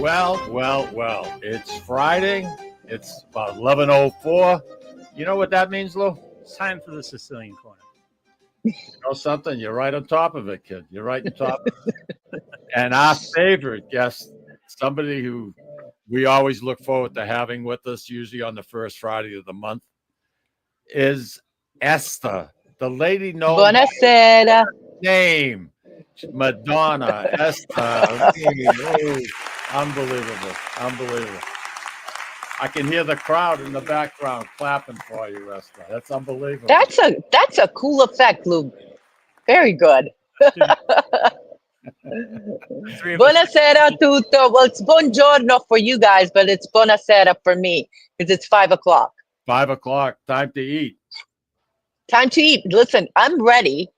Well. It's Friday. It's about 11:04. You know what that means, Lou? It's time for the Sicilian Corner. You know something? You're right on top of it, kid. You're right on top of it. And our favorite guest, somebody who we always look forward to having with us, usually on the first Friday of the month, is Eszter, the lady known by Buonasera. her name, Madonna. Eszter. Unbelievable. I can hear the crowd in the background clapping for you, Eszter. That's unbelievable. That's a cool effect, Lou. Very good. Buonasera tutto. Well, it's buongiorno for you guys, but it's buonasera for me because it's 5 o'clock. 5 o'clock, time to eat. Time to eat. Listen, I'm ready.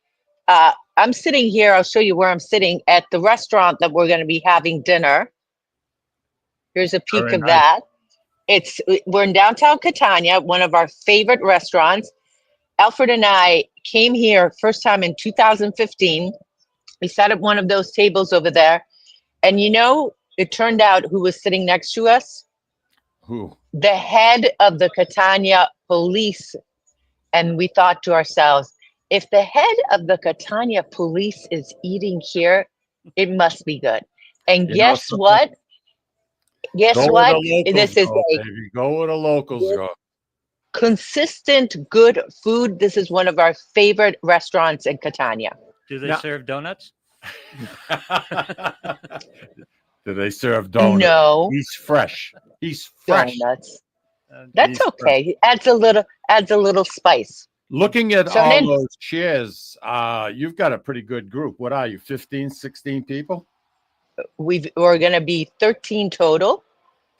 I'm sitting here. I'll show you where I'm sitting at the restaurant that we're going to be having dinner. Here's a peek of that. We're in downtown Catania, one of our favorite restaurants. Alfred and I came here first time in 2015. We sat at one of those tables over there. And it turned out who was sitting next to us? Who? The head of the Catania police. And we thought to ourselves, if the head of the Catania police is eating here, it must be good. And guess what? This is Go where the locals go. Consistent, good food. This is one of our favorite restaurants in Catania. Do they serve donuts? Do they serve donuts? No. He's fresh. Donuts. That's okay. Adds a little spice. Looking at those chairs, you've got a pretty good group. What are you, 15, 16 people? We're going to be 13 total.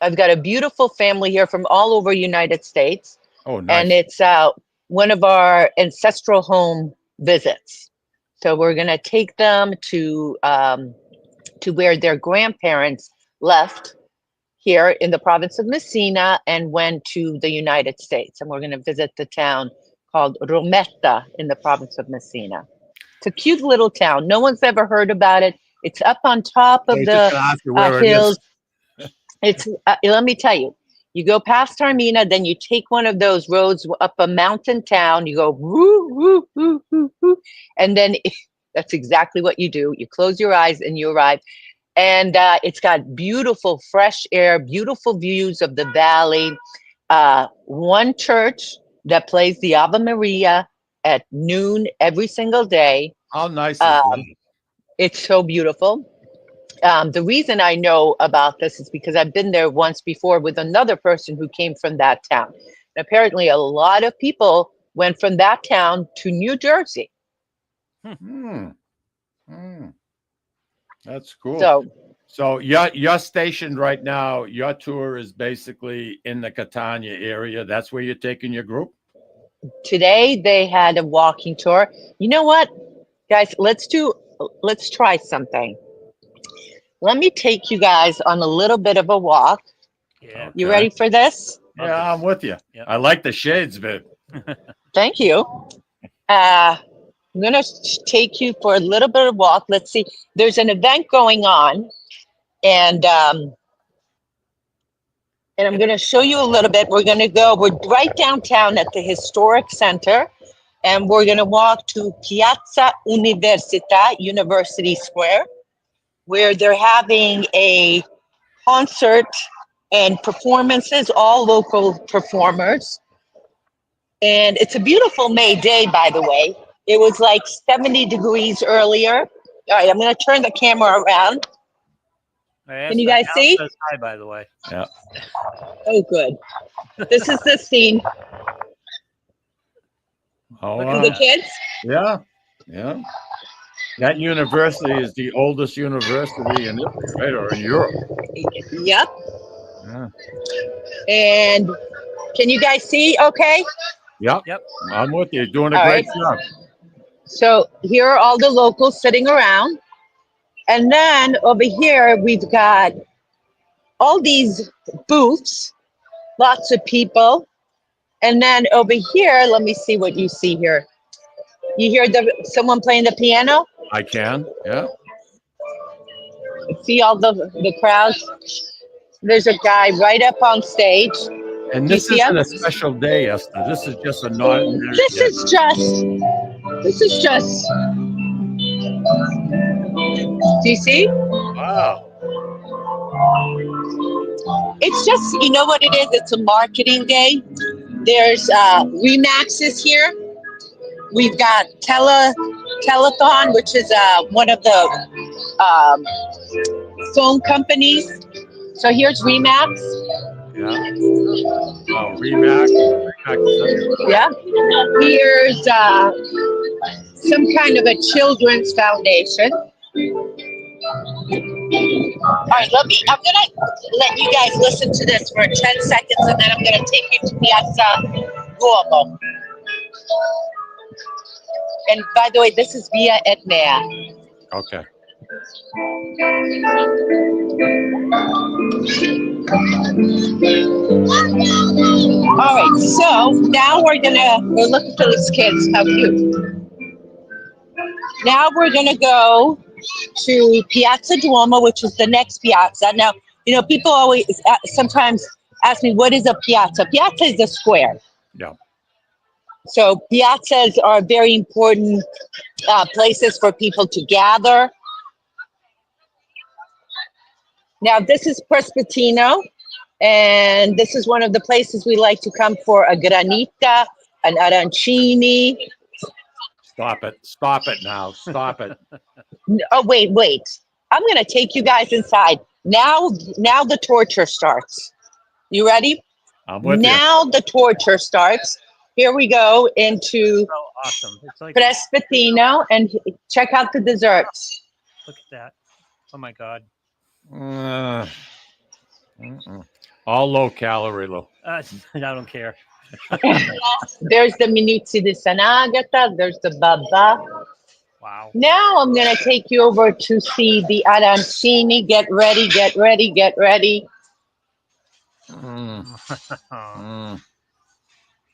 I've got a beautiful family here from all over United States. Oh, nice. And it's one of our ancestral home visits. So we're going to take them to where their grandparents left here in the province of Messina and went to the United States. And we're going to visit the town called Rometta in the province of Messina. It's a cute little town. No one's ever heard about it. It's up on top of the hills. It's let me tell you, you go past Taormina, then you take one of those roads up a mountain town. You go woo, woo, woo, woo, woo, and then that's exactly what you do. You close your eyes and you arrive. And it's got beautiful fresh air, beautiful views of the valley. One church that plays the Ave Maria at noon every single day. How nice is that? It's so beautiful. The reason I know about this is because I've been there once before with another person who came from that town. And apparently a lot of people went from that town to New Jersey. That's cool. So you're stationed right now. Your tour is basically in the Catania area. That's where you're taking your group? Today they had a walking tour. You know what, guys, let's try something. Let me take you guys on a little bit of a walk. Yeah. You ready for this? Yeah, I'm with you. Yep. I like the shades, babe. Thank you. I'm going to take you for a little bit of walk. Let's see. There's an event going on, and I'm going to show you a little bit. We're right downtown at the historic center, and we're going to walk to Piazza Università, University Square, where they're having a concert and performances, all local performers. And it's a beautiful May day, by the way. It was like 70 degrees earlier. All right, I'm going to turn the camera around. Can you guys see? Hi, by the way. Yeah. Oh, good. This is the scene. Oh, Look at the kids. Yeah. That university is the oldest university in Italy, right? Or in Europe. Yep. Yeah. And can you guys see okay? Yep. I'm with you. Doing a All great right. job. So here are all the locals sitting around. And then over here, we've got all these booths, lots of people. And then over here, let me see what you see here. You hear someone playing the piano? I can, yeah. See all the crowds? There's a guy right up on stage. And Do you this see isn't him? a special day, Esther. This is just a non-ordinary This day. is just. This is just. Do you see? Wow. It's just, you know what it is? It's a marketing day. There's Remaxes here. We've got Telethon, which is one of the phone companies. So here's Remax. Yeah. Oh, Remax. Remax is everywhere. Yeah. Here's some kind of a children's foundation. All right, I'm gonna let you guys listen to this for 10 seconds, and then I'm gonna take you to Piazza Duomo. And by the way, this is Via Etnea. Okay. All right, so now we're looking for these kids. How cute. Now we're gonna go to Piazza Duomo, which is the next piazza. Now, people always sometimes ask me, what is a piazza? Piazza is a square. Yeah. So piazzas are very important places for people to gather. Now, this is Prespettino, and this is one of the places we like to come for a granita, an arancini. Stop it. Stop it now. Stop it. Oh, wait. I'm going to take you guys inside. Now the torture starts. You ready? I'm with Now the torture starts. Here we go into So awesome. It's like, Prespettino, and check out the desserts. look at that. Oh my God. you. All low calorie, low. I don't care. There's the Minuzzi di San Agata. There's the Baba. Wow. Now I'm going to take you over to see the arancini. Get ready, get ready, get ready.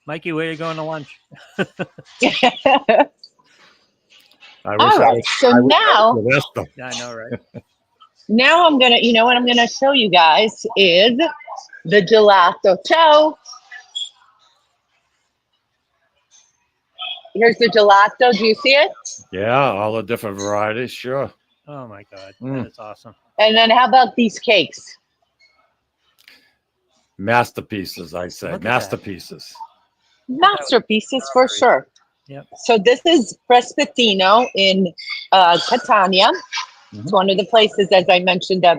Mikey, where are you going to lunch? I wish All right, so now, Yeah, I know, right? now I'm going to, what I'm going to show you guys is the gelato. Ciao. Here's the gelato. Do you see it? Yeah, all the different varieties, sure. Oh my God. Mm. That is awesome. And then how about these cakes? Masterpieces, I say. Look at that. Masterpieces. Masterpieces for sure. Yep. So this is Prespettino in Catania. It's one of the places, as I mentioned, that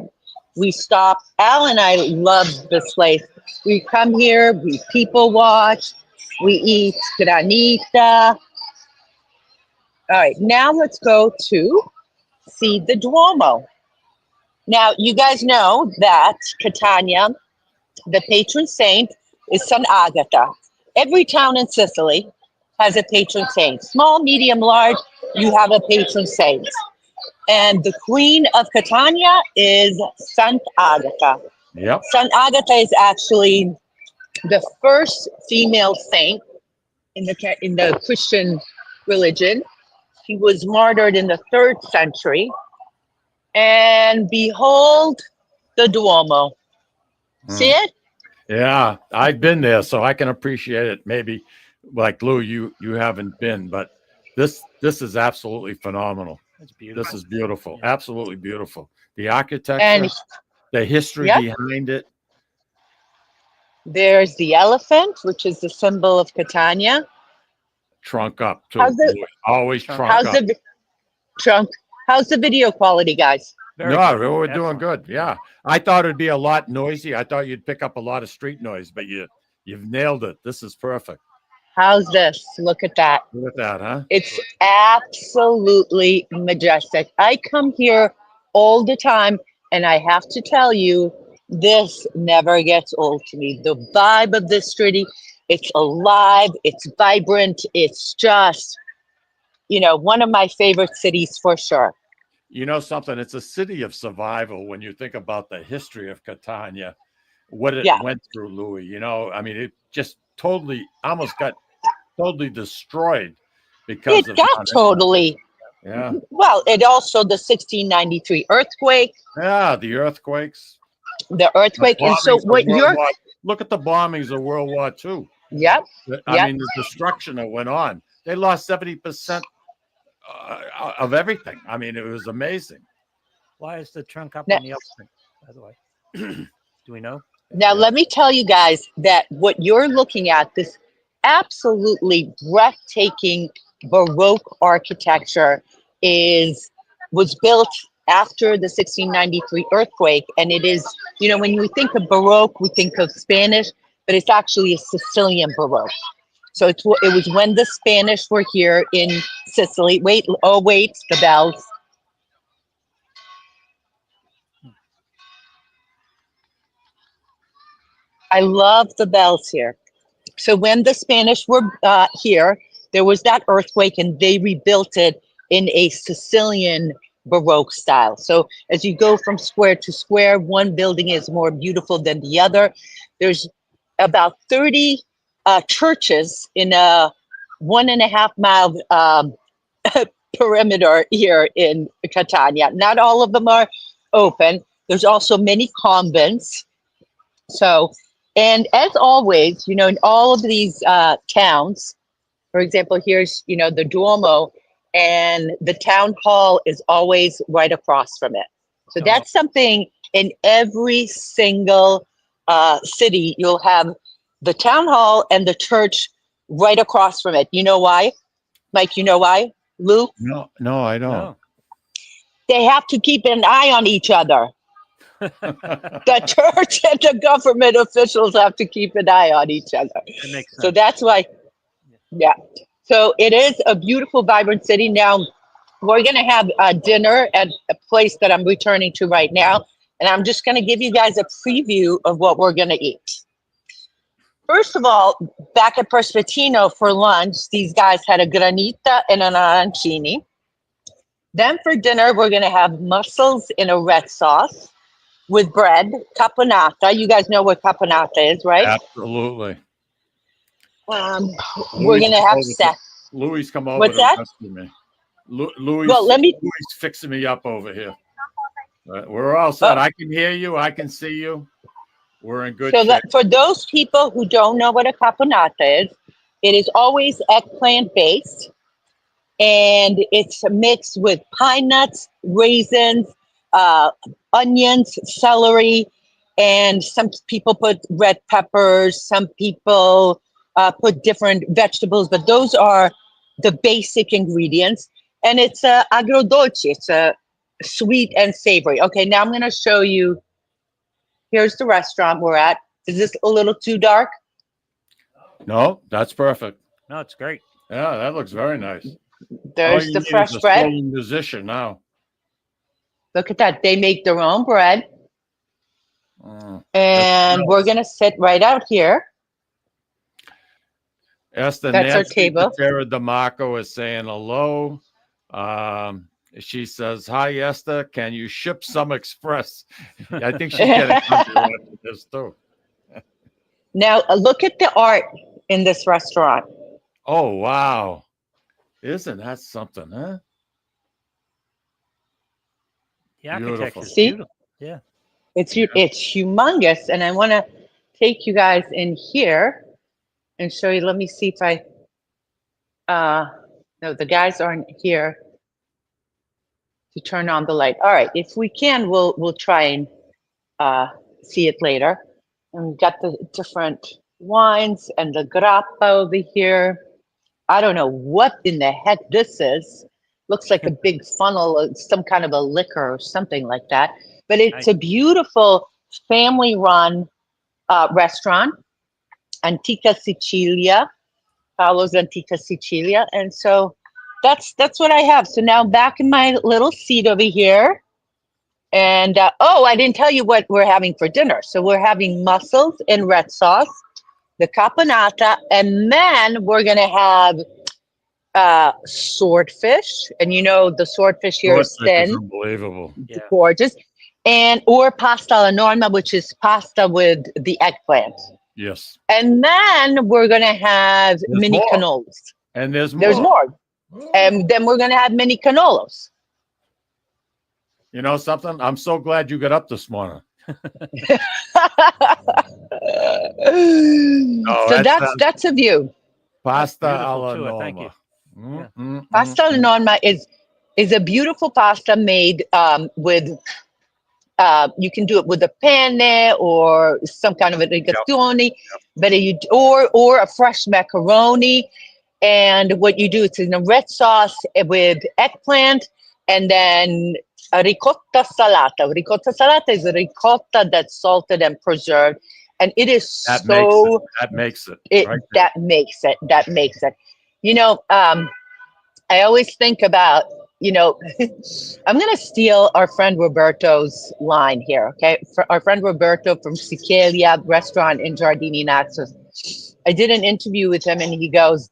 we stop. Al and I love this place. We come here, we people watch, we eat granita. All right, now let's go to see the Duomo. Now, you guys know that Catania, the patron saint, is San Agata. Every town in Sicily has a patron saint. Small, medium, large, you have a patron saint. And the queen of Catania is Sant'Agata. Yep. Sant'Agata is actually the first female saint in the Christian religion. She was martyred in the 3rd century. And behold the Duomo. See it? Yeah, I've been there, so I can appreciate it. Maybe like Lou, you haven't been, but this is absolutely phenomenal. It's beautiful. This is beautiful. Yeah. Absolutely beautiful. The architecture, And the history Yep. behind it. there's the elephant, which is the symbol of Catania. Trunk up too. How's the- Louis. Always trunk How's up. the trunk? How's the video quality, guys? Very No, good. we're doing Excellent. good. Yeah. I thought it'd be a lot noisy. I thought you'd pick up a lot of street noise, but you've nailed it. This is perfect. How's this? Look at that. Look at that, huh? It's absolutely majestic. I come here all the time, and I have to tell you, this never gets old to me. The vibe of this city, it's alive, it's vibrant, it's just, one of my favorite cities for sure. You know something? It's a city of survival when you think about the history of Catania, what it Yeah. went through, Louis. I mean, it just almost got totally destroyed because It of got totally, Yeah. well, it also, the 1693 earthquake. Yeah, the earthquakes. the earthquake. And so what you're, Look at the bombings of World War II. yep, I mean, the destruction that went on. They lost 70% of everything. I mean, it was amazing. Why is the trunk up Now- on the upswing, by the way? Do we know? now let me tell you guys that what you're looking at, this absolutely breathtaking Baroque architecture was built after the 1693 earthquake. And it is, you know, when we think of Baroque, we think of Spanish, but it's actually a Sicilian Baroque. So it was when the Spanish were here in Sicily. Wait, the bells. I love the bells here. So when the Spanish were here, there was that earthquake and they rebuilt it in a Sicilian Baroque style. So as you go from square to square, one building is more beautiful than the other. There's about 30 churches in a 1.5 mile perimeter here in Catania. Not all of them are open. There's also many convents. So, and as always, you know, in all of these towns, for example, here's, you know, the Duomo, and the town hall is always right across from it. So that's something in every single city. You'll have the town hall and the church right across from it. You know why? Mike, you know why? Lou? No, I don't. No. They have to keep an eye on each other. The church and the government officials have to keep an eye on each other. That makes sense. So that's why, yeah. So it is a beautiful, vibrant city. Now, we're going to have dinner at a place that I'm returning to right now. And I'm just going to give you guys a preview of what we're going to eat. First of all, back at Prospettino for lunch, these guys had a granita and an arancini. Then for dinner, we're going to have mussels in a red sauce with bread, caponata. You guys know what caponata is, right? Absolutely. We're going to have set. Louis come over What's to that? rescue me. Louis, Well, let me. Louis fixing me up over here. We're all set. I can hear you. I can see you. We're in good So shape. for those people who don't know what a caponata is, it is always eggplant based, and it's mixed with pine nuts, raisins, onions, celery, and some people put red peppers. Some people put different vegetables, but those are the basic ingredients. And it's agrodolce. It's sweet and savory. Okay, now I'm going to show you. Here's the restaurant we're at. Is this a little too dark? No, that's perfect. No, it's great. Yeah, that looks very nice. There's the fresh bread. Musician now. Look at that. They make their own bread. And nice. we're going to sit right out here. Esther, That's our Nancy table. Sarah DeMarco is saying hello. She says, "Hi, Esther. Can you ship some express?" I think she's getting hungry after this too. Now, look at the art in this restaurant. Oh, wow. Isn't that something, huh? The architecture is See? beautiful. Yeah. It's humongous. And I want to take you guys in here and show you. Let me see if no, the guys aren't here to turn on the light. All right, if we can, we'll try and see it later. And we've got the different wines and the grappa over here. I don't know what in the heck this is. Looks like a big funnel, some kind of a liquor or something like that. But it's a beautiful family-run restaurant, Antica Sicilia, Paolo's Antica Sicilia. And so that's what I have. So now back in my little seat over here. And I didn't tell you what we're having for dinner. So we're having mussels in red sauce, the caponata, and then we're going to have swordfish. And you know, the swordfish here is thin. Is unbelievable. Yeah. Gorgeous. Or pasta alla norma, which is pasta with the eggplant. Yes. And then we're going to have mini more. cannolis. And there's more. There's more. And then we're going to have mini cannolis. You know something? I'm so glad you got up this morning. So that's a view. Pasta Beautiful alla too, thank you. norma. Yeah. Pasta alla norma is a beautiful pasta made with. You can do it with a penne or some kind of a rigatoni, but or a fresh macaroni. And what you do, it's in a red sauce with eggplant and then a ricotta salata. Ricotta salata is a ricotta that's salted and preserved, and it is That makes it. Right there. That makes it. You know, I always think about, I'm going to steal our friend Roberto's line here, okay? Our friend Roberto from Sicilia restaurant in Giardini Naxos. I did an interview with him and he goes,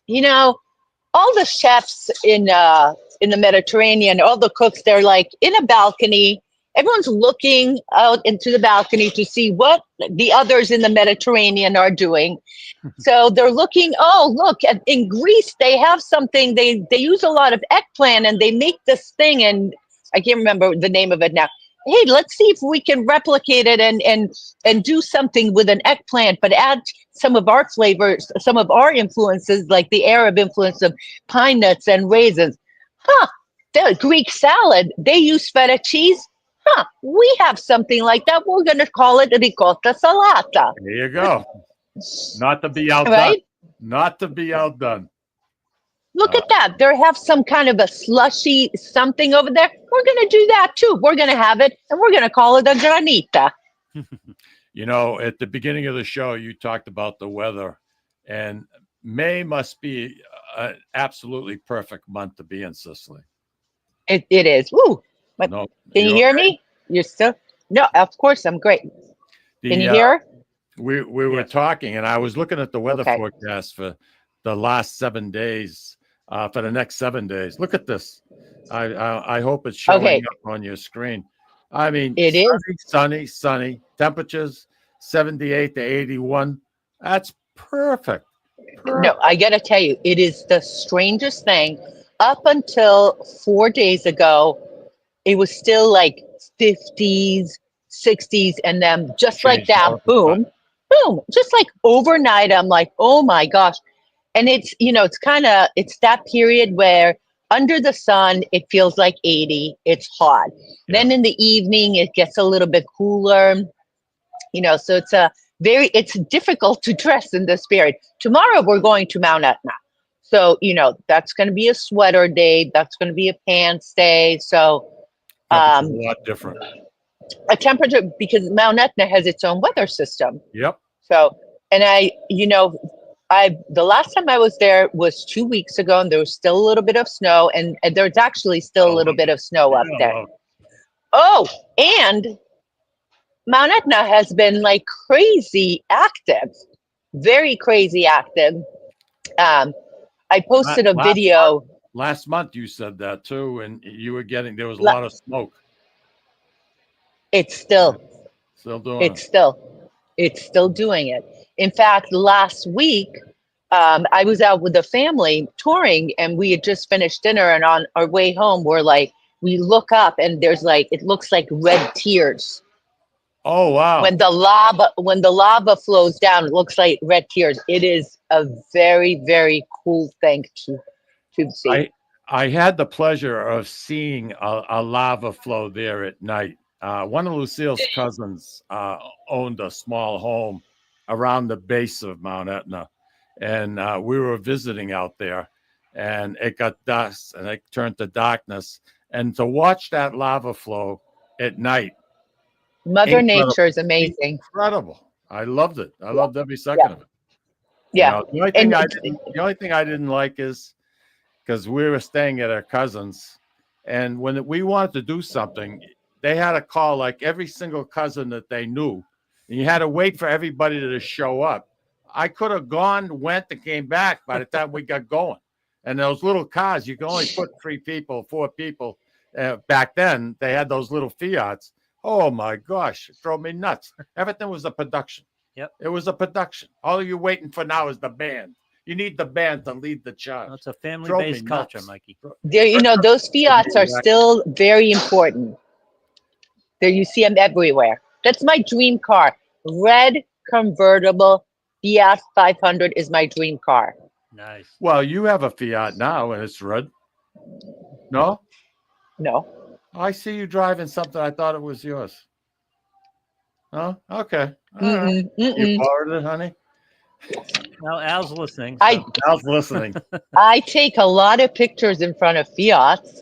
all the chefs in the Mediterranean, all the cooks, they're like in a balcony. Everyone's looking out into the balcony to see what the others in the Mediterranean are doing. So they're looking, look, in Greece, they have something, they use a lot of eggplant and they make this thing, and I can't remember the name of it now. Hey, let's see if we can replicate it and do something with an eggplant, but add some of our flavors, some of our influences, like the Arab influence of pine nuts and raisins. The Greek salad, they use feta cheese. We have something like that. We're going to call it ricotta salata. There you go. Not to be outdone. Right? Not to be outdone. Look at that. They have some kind of a slushy something over there. We're going to do that too. We're going to have it and we're going to call it a granita. At the beginning of the show, you talked about the weather, and May must be an absolutely perfect month to be in Sicily. It is. Woo. No, Can you hear me? You're still? No, of course. I'm great. Can you hear? We were talking, and I was looking at the weather forecast for the last 7 days, for the next 7 days. Look at this. I hope it's showing up on your screen. I mean, it is sunny. Temperatures 78 to 81. That's perfect. No, I got to tell you, it is the strangest thing. Up until 4 days ago, it was still like 50s, 60s, and then just like that, boom, just like overnight, I'm like, oh my gosh. And it's, it's that period where under the sun, it feels like 80, it's hot. Yeah. Then in the evening, it gets a little bit cooler, so it's difficult to dress in this period. Tomorrow, we're going to Mount Etna. So, that's going to be a sweater day. That's going to be a pants day. So, a lot different. A temperature, because Mount Etna has its own weather system. Yep. So, and the last time I was there was 2 weeks ago, and there was still a little bit of snow, and there's actually still a little bit of snow up there. Oh, and Mount Etna has been like crazy active, very crazy active. I posted a video. Last month you said that too, and you were there was a lot of smoke. It's still doing It's still doing it. In fact, last week, I was out with the family touring, and we had just finished dinner, and on our way home, we look up and there's it looks like red tears. Oh, wow. When the lava flows down, it looks like red tears. It is a very, very cool thing to see. I had the pleasure of seeing a lava flow there at night. One of Lucille's cousins owned a small home around the base of Mount Etna, and we were visiting out there, and it got dusk and it turned to darkness, and to watch that lava flow at night, Mother Nature is amazing. Incredible. I loved it. I loved every second of it. Yeah. The only thing I didn't like is because we were staying at our cousins, and when we wanted to do something, they had to call like every single cousin that they knew, and you had to wait for everybody to show up. I could have gone, went, and came back by the time we got going. And those little cars, you can only put 3 people, 4 people. Back then, they had those little Fiats. Oh my gosh, it drove me nuts. Everything was a production. Yep. It was a production. All you're waiting for now is the band. You need the band to lead the charge. It's a family-based culture, Mikey. Those Fiats are still very important. There, you see them everywhere. That's my dream car. Red convertible Fiat 500 is my dream car. Nice. Well, you have a Fiat now, and it's red. No? No. I see you driving something. I thought it was yours. Oh, okay. All right. You borrowed it, honey? Well, Al's listening. Al's listening. I take a lot of pictures in front of Fiats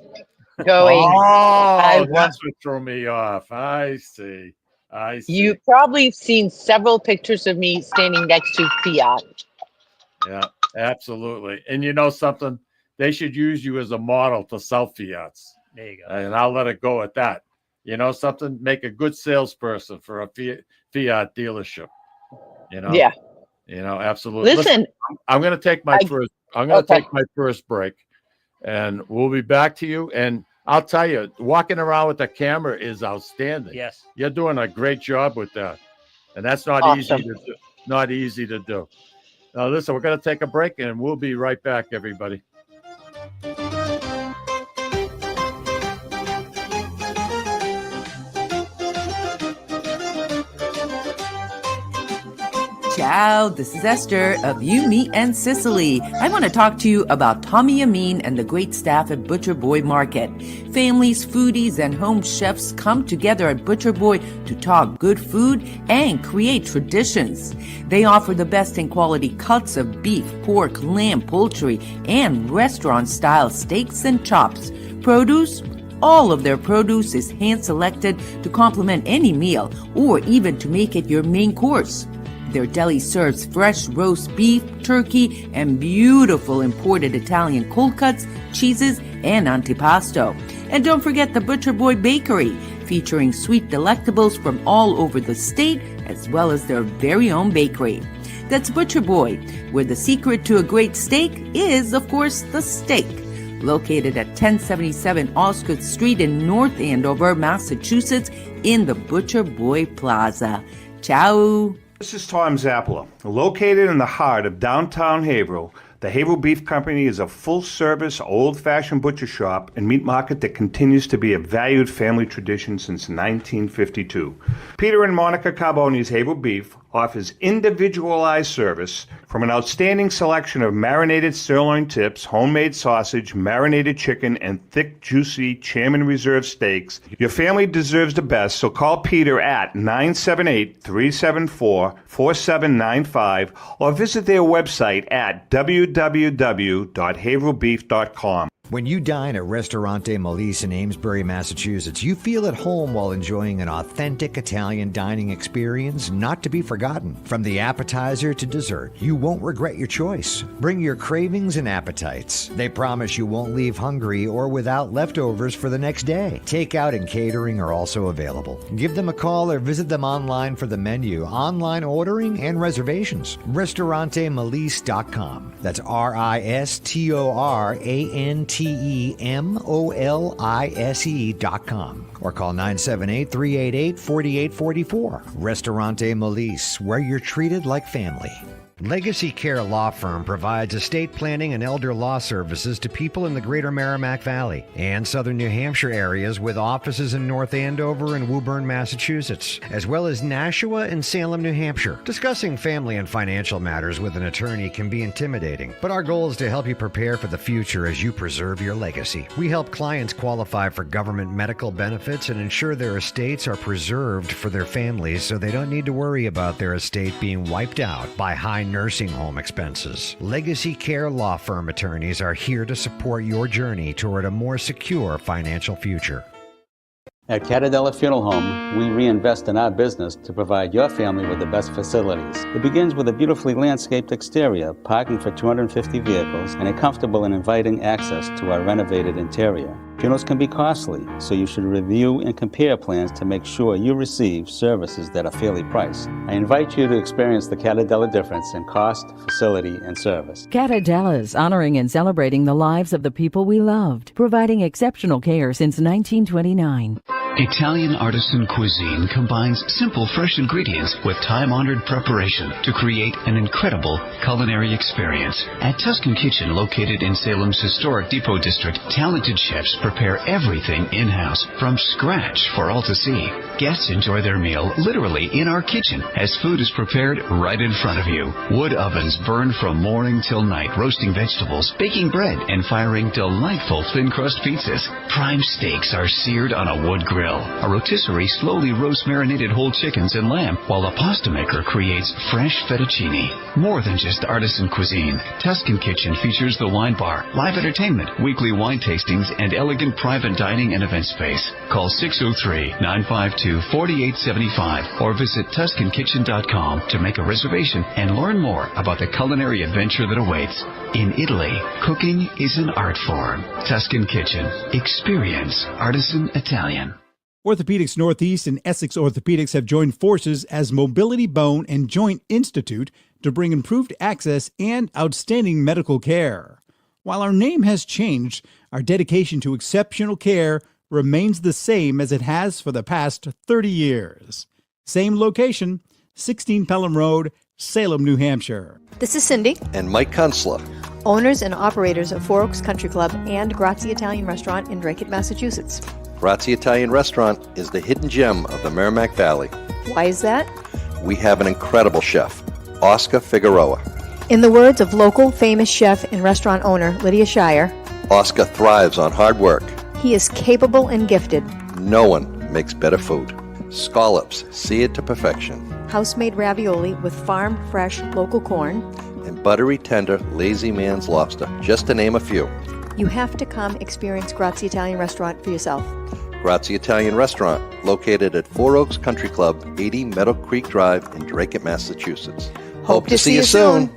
going. Oh, that's what threw me off. I see. You've probably seen several pictures of me standing next to Fiat. Yeah, absolutely. And you know something? They should use you as a model to sell Fiats. There you go. And I'll let it go at that. You know something? Make a good salesperson for a Fiat dealership. You know? Yeah. You know, absolutely. Listen, I'm going to take my take my first break, and we'll be back to you. And I'll tell you, walking around with the camera is outstanding. Yes. You're doing a great job with that. And that's not awesome. easy to do. Not easy to do. Now, listen, we're going to take a break, and we'll be right back, everybody. Ciao, this is Eszter of You, Me, and Sicily. I want to talk to you about Tommy Amin and the great staff at Butcher Boy Market. Families, foodies, and home chefs come together at Butcher Boy to talk good food and create traditions. They offer the best in quality cuts of beef, pork, lamb, poultry, and restaurant-style steaks and chops. Produce? All of their produce is hand-selected to complement any meal or even to make it your main course. Their deli serves fresh roast beef, turkey, and beautiful imported Italian cold cuts, cheeses, and antipasto. And don't forget the Butcher Boy Bakery, featuring sweet delectables from all over the state, as well as their very own bakery. That's Butcher Boy, where the secret to a great steak is, of course, the steak. Located at 1077 Osgood Street in North Andover, Massachusetts, in the Butcher Boy Plaza. Ciao! This is Tom Zappala. Located in the heart of downtown Haverhill, the Haverhill Beef Company is a full-service, old-fashioned butcher shop and meat market that continues to be a valued family tradition since 1952. Peter and Monica Carboni's Haverhill Beef offers individualized service from an outstanding selection of marinated sirloin tips, homemade sausage, marinated chicken, and thick, juicy Chairman Reserve steaks. Your family deserves the best, so call Peter at 978-374-4795 or visit their website at www.haverhillbeef.com. When you dine at Ristorante Melisse in Amesbury, Massachusetts, you feel at home while enjoying an authentic Italian dining experience not to be forgotten. From the appetizer to dessert, you won't regret your choice. Bring your cravings and appetites. They promise you won't leave hungry or without leftovers for the next day. Takeout and catering are also available. Give them a call or visit them online for the menu, online ordering, and reservations. RistoranteMelisse.com. That's RistoranteMolise.com or call 978-388-4844. Ristorante Melisse, where you're treated like family. Legacy Care Law Firm provides estate planning and elder law services to people in the greater Merrimack Valley and southern New Hampshire areas with offices in North Andover and Woburn, Massachusetts, as well as Nashua and Salem, New Hampshire. Discussing family and financial matters with an attorney can be intimidating, but our goal is to help you prepare for the future as you preserve your legacy. We help clients qualify for government medical benefits and ensure their estates are preserved for their families so they don't need to worry about their estate being wiped out by high nursing home expenses. Legacy Care Law Firm attorneys are here to support your journey toward a more secure financial future. At Catadella Funeral Home, we reinvest in our business to provide your family with the best facilities. It begins with a beautifully landscaped exterior, parking for 250 vehicles, and a comfortable and inviting access to our renovated interior. Funerals can be costly, so you should review and compare plans to make sure you receive services that are fairly priced. I invite you to experience the Catadella difference in cost, facility, and service. Catadella's honoring and celebrating the lives of the people we loved, providing exceptional care since 1929. Italian artisan cuisine combines simple, fresh ingredients with time-honored preparation to create an incredible culinary experience. At Tuscan Kitchen, located in Salem's historic Depot District, talented chefs prepare everything in-house from scratch for all to see. Guests enjoy their meal literally in our kitchen as food is prepared right in front of you. Wood ovens burn from morning till night, roasting vegetables, baking bread, and firing delightful thin crust pizzas. Prime steaks are seared on a wood grill. A rotisserie slowly roasts marinated whole chickens and lamb, while a pasta maker creates fresh fettuccine. More than just artisan cuisine, Tuscan Kitchen features the wine bar, live entertainment, weekly wine tastings, and elegant private dining and event space. Call 603-952-4875 or visit TuscanKitchen.com to make a reservation and learn more about the culinary adventure that awaits. In Italy, cooking is an art form. Tuscan Kitchen. Experience artisan Italian. Orthopedics Northeast and Essex Orthopedics have joined forces as Mobility Bone and Joint Institute to bring improved access and outstanding medical care. While our name has changed, our dedication to exceptional care remains the same as it has for the past 30 years. Same location, 16 Pelham Road, Salem, New Hampshire. This is Cindy. And Mike Kunstler, owners and operators of Four Oaks Country Club and Grazie Italian Restaurant in Drake, Massachusetts. Grazie Italian Restaurant is the hidden gem of the Merrimack Valley. Why is that? We have an incredible chef, Oscar Figueroa. In the words of local famous chef and restaurant owner Lydia Shire, Oscar thrives on hard work. He is capable and gifted. No one makes better food. Scallops, seared to perfection. House-made ravioli with farm-fresh local corn. And buttery, tender, lazy man's lobster, just to name a few. You have to come experience Grazie Italian Restaurant for yourself. Grazie Italian Restaurant, located at Four Oaks Country Club, 80 Meadow Creek Drive in Drake, Massachusetts. Hope to see you soon.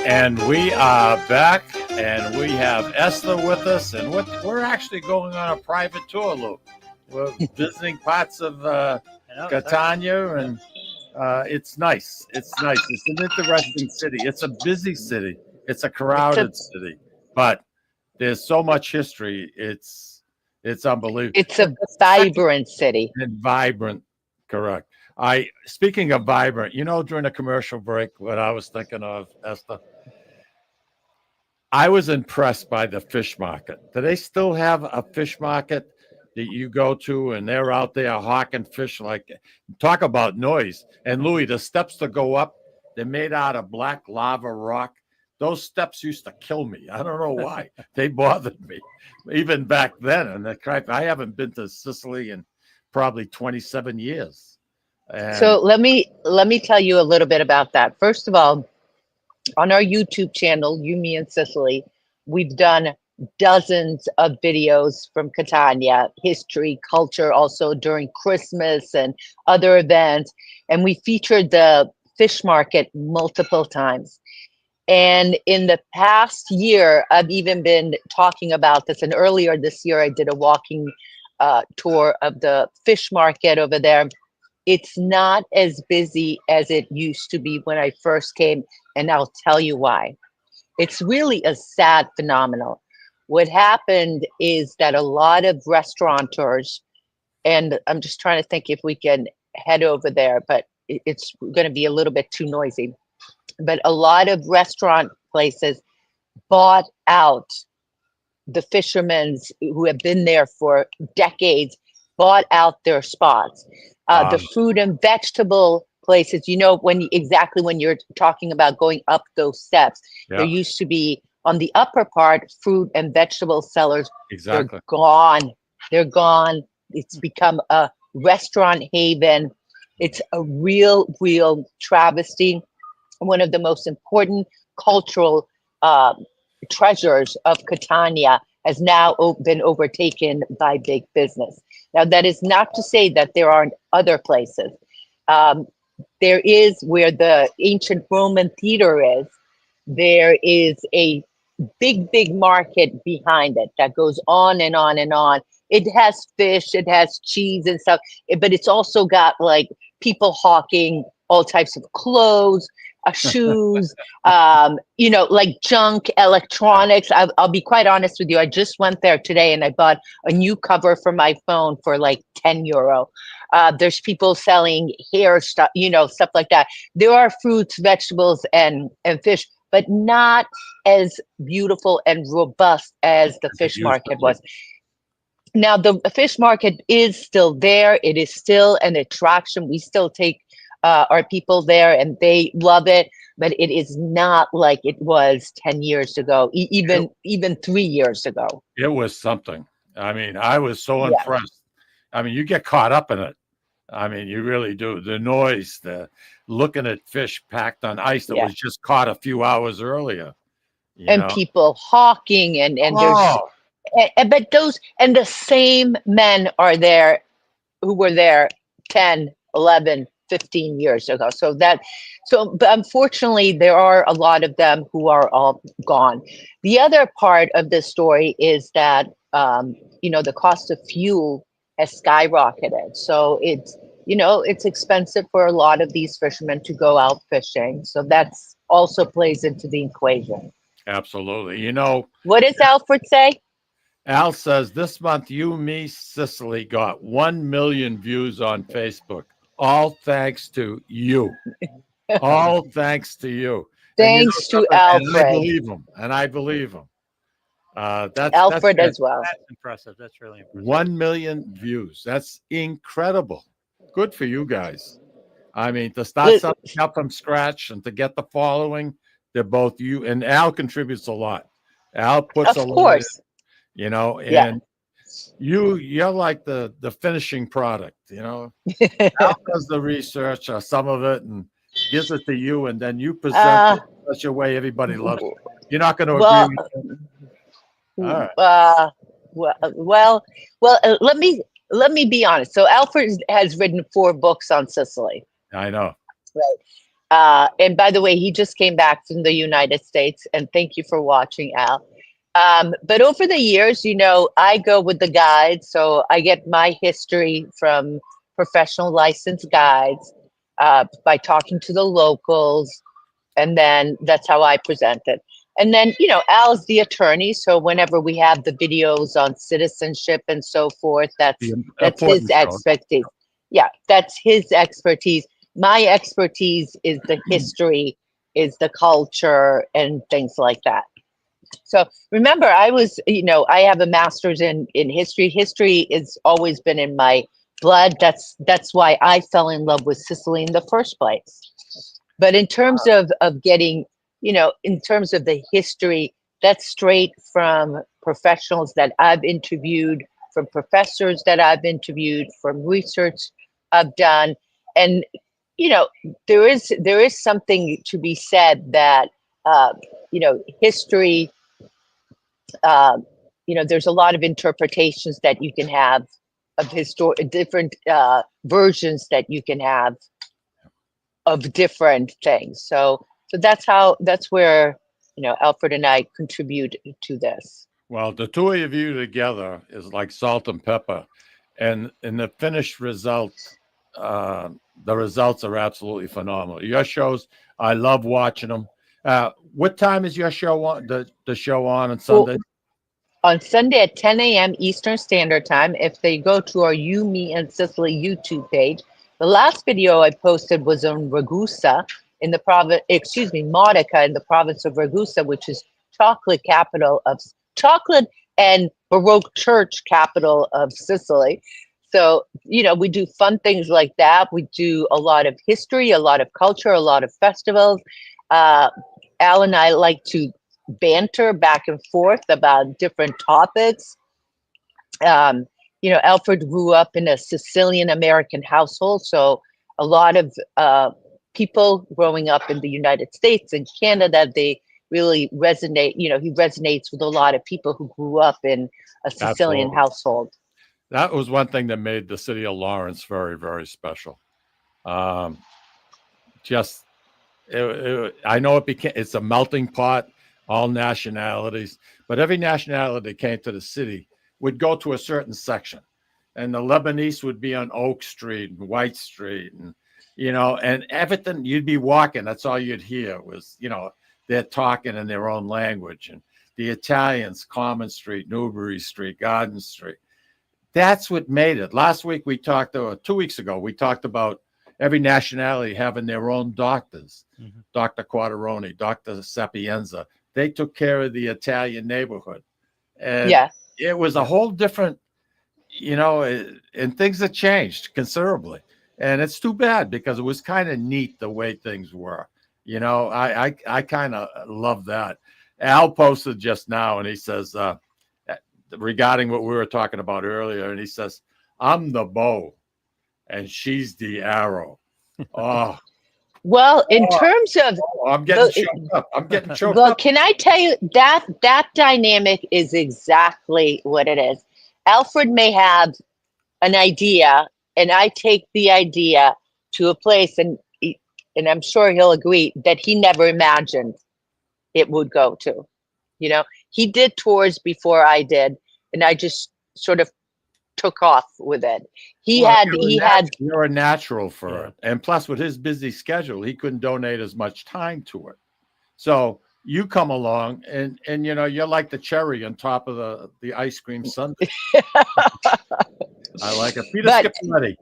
And we are back, and we have Eszter with us, and we're actually going on a private tour, Lou. We're visiting parts of Catania, and it's nice. It's nice. It's an interesting city. It's a busy city. It's a crowded city, but there's so much history. It's unbelievable. It's a vibrant city. And vibrant, correct. Speaking of vibrant, during the commercial break, what I was thinking of, Eszter, I was impressed by the fish market. Do they still have a fish market that you go to and they're out there hawking fish? Talk about noise. And Louis, the steps to go up, they're made out of black lava rock. Those steps used to kill me. I don't know why. They bothered me even back then. And I haven't been to Sicily in probably 27 years. So let me tell you a little bit about that. First of all, on our YouTube channel, You, Me, and Sicily, we've done dozens of videos from Catania, history, culture, also during Christmas and other events. And we featured the fish market multiple times. And in the past year, I've even been talking about this. And earlier this year, I did a walking tour of the fish market over there. It's not as busy as it used to be when I first came, and I'll tell you why. It's really a sad phenomenon. What happened is that a lot of restaurateurs, and I'm just trying to think if we can head over there, but it's going to be a little bit too noisy. But a lot of restaurant places bought out the fishermen who have been there for decades, bought out their spots. The fruit and vegetable places, when you're talking about going up those steps, there used to be on the upper part, fruit and vegetable sellers. Exactly. They're gone. It's become a restaurant haven. It's a real travesty. One of the most important cultural treasures of Catania has now been overtaken by big business. Now, that is not to say that there aren't other places. There is where the ancient Roman theater is. There is a big market behind it that goes on and on and on. It has fish, it has cheese and stuff, but it's also got like people hawking all types of clothes. shoes, like junk electronics. I'll be quite honest with you. I just went there today and I bought a new cover for my phone for like €10. There's people selling hair stuff, stuff like that. There are fruits, vegetables, and fish, but not as beautiful and robust as the fish market was. Now, the fish market is still there. It is still an attraction. We still take our people there and they love it, but it is not like it was 10 years ago, even 3 years ago. It was something. I mean, I was so impressed. I mean, you get caught up in it. I mean, you really do. The noise, the looking at fish packed on ice that was just caught a few hours earlier. People hawking and there's, but the same men are there who were there 10, 11, 15 years ago. But unfortunately, there are a lot of them who are all gone. The other part of the story is that, the cost of fuel has skyrocketed. So it's expensive for a lot of these fishermen to go out fishing. So that's also plays into the equation. Absolutely. What does Alfred say? Al says this month, You, Me, Sicily got 1 million views on Facebook. All thanks to you. All thanks to you. Thanks to Alfred. And I believe him. That's Alfred as well. That's impressive. That's really impressive. 1 million views. That's incredible. Good for you guys. I mean, to start something up from scratch and to get the following, they're both you and Al contributes a lot. Al puts a lot in, and you're like the finishing product, Al does the research or some of it and gives it to you, and then you present it in such a way everybody loves it. You're not going to agree with it. All right. Well, let me be honest. So Alfred has written 4 books on Sicily. I know. Right. And by the way, he just came back from the United States, and thank you for watching, Al. But over the years, I go with the guides. So I get my history from professional licensed guides by talking to the locals. And then that's how I present it. And then, Al's the attorney. So whenever we have the videos on citizenship and so forth, that's his expertise. Yeah, that's his expertise. My expertise is the history, is the culture and things like that. So remember, I have a master's in history. History has always been in my blood. That's why I fell in love with Sicily in the first place. But in terms of getting, in terms of the history, that's straight from professionals that I've interviewed, from professors that I've interviewed, from research I've done. And, there is something to be said that, history, there's a lot of interpretations that you can have of different versions that you can have of different things. So that's where, Alfred and I contribute to this. Well, the two of you together is like salt and pepper. And in the finished result, the results are absolutely phenomenal. Your shows, I love watching them. What time is your show on, the show on Sunday? On Sunday at 10 a.m. Eastern Standard Time. If they go to our You, Me, and Sicily YouTube page, the last video I posted was on Ragusa in the province, Modica in the province of Ragusa, which is chocolate and Baroque church capital of Sicily. So, we do fun things like that. We do a lot of history, a lot of culture, a lot of festivals. Al and I like to banter back and forth about different topics. Alfred grew up in a Sicilian American household. So a lot of people growing up in the United States and Canada, they really resonate. He resonates with a lot of people who grew up in a Sicilian household. That was one thing that made the city of Lawrence very, very special. I know it's a melting pot, all nationalities, but every nationality that came to the city would go to a certain section. And the Lebanese would be on Oak Street and White Street. And and everything you'd be walking, that's all you'd hear was, they're talking in their own language. And the Italians, Common Street, Newbury Street, Garden Street. That's what made it. Last week we talked, or 2 weeks ago, we talked about every nationality having their own doctors. Mhm. Dr. Quattroni, Dr. Sapienza. They took care of the Italian neighborhood. And it was a whole different, and things have changed considerably. And it's too bad because it was kind of neat the way things were. I kind of love that. Al posted just now, and he says, regarding what we were talking about earlier, and he says, I'm the bow and she's the arrow. Oh. Well, in terms of, I'm getting choked up. I'm getting choked well, up. can I tell you that dynamic is exactly what it is. Alfred may have an idea, and I take the idea to a place, and I'm sure he'll agree that he never imagined it would go to. He did tours before I did, and I just sort of took off with it. You're a natural for it. And plus with his busy schedule, he couldn't donate as much time to it. So you come along and you're like the cherry on top of the ice cream sundae. I like it. Peter Schiapoletti.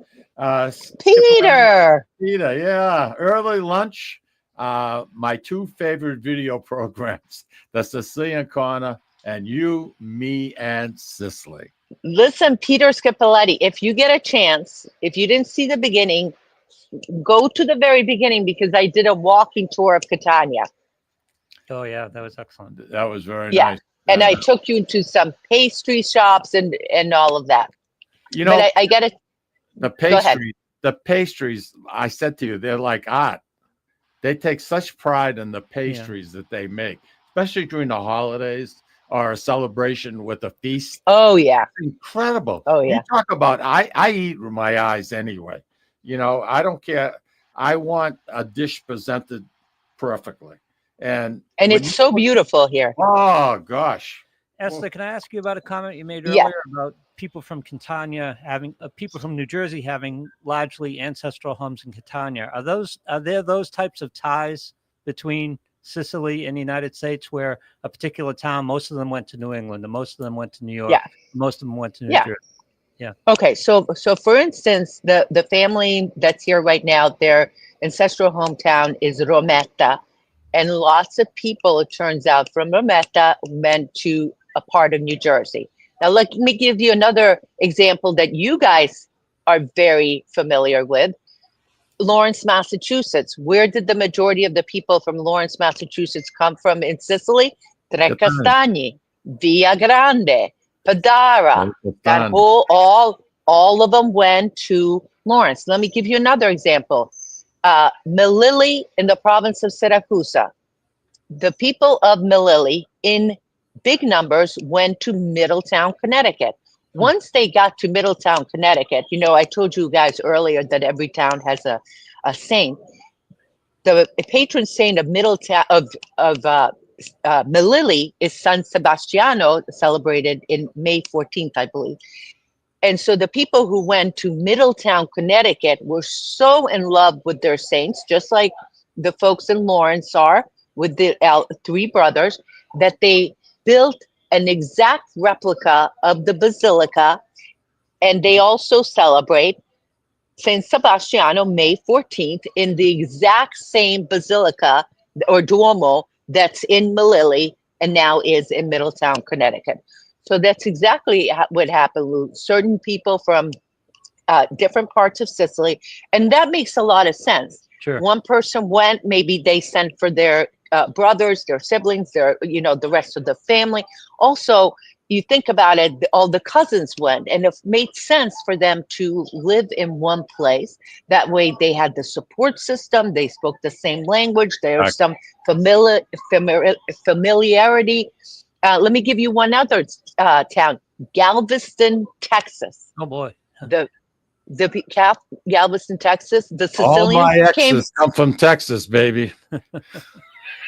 Peter, yeah. Early lunch. My two favorite video programs, the Sicilian Corner and You, Me, and Sicily. Listen, Peter Schiapoletti, if you get a chance, if you didn't see the beginning, go to the very beginning, because I did a walking tour of Catania. Oh, yeah, that was excellent. That was very nice. And I took you to some pastry shops and all of that. But I got it. The pastries, I said to you, they're like art. They take such pride in the pastries that they make, especially during the holidays or a celebration with a feast. Oh, yeah. It's incredible. Oh, yeah. You talk about, I eat with my eyes anyway. I don't care. I want a dish presented perfectly. And it's so beautiful here. Oh, gosh. Esther, can I ask you about a comment you made earlier about people from Catania people from New Jersey having largely ancestral homes in Catania? Are there those types of ties between Sicily and the United States, where a particular town, most of them went to New England, and most of them went to New York, most of them went to New Jersey? Yeah. Okay, so for instance, the family that's here right now, their ancestral hometown is Rometta, and lots of people, it turns out, from Rometta went to a part of New Jersey. Now, let me give you another example that you guys are very familiar with. Lawrence, Massachusetts. Where did the majority of the people from Lawrence, Massachusetts come from in Sicily? Tre Castagni, Via Grande, Padara. That all of them went to Lawrence. Let me give you another example. Melilli in the province of Syracuse. The people of Melilli in big numbers went to Middletown, Connecticut. Once they got to Middletown, Connecticut, I told you guys earlier that every town has a saint. The patron saint of Middletown, of Melilli, is San Sebastiano, celebrated in May 14th, I believe. And so the people who went to Middletown, Connecticut were so in love with their saints, just like the folks in Lawrence are with the three brothers, that they built an exact replica of the basilica, and they also celebrate Saint Sebastiano May 14th in the exact same basilica or Duomo that's in Melilli and now is in Middletown, Connecticut. So that's exactly what happened, Lou. Certain people from different parts of Sicily, and that makes a lot of sense. Sure. One person went, maybe they sent for their brothers, their siblings, the rest of the family. Also, you think about it, all the cousins went, and it made sense for them to live in one place. That way they had the support system, they spoke the same language, there was some familiarity. Let me give you one other town, Galveston, Texas. Oh boy. Galveston, Texas, the Sicilians all my exes come from Texas, baby.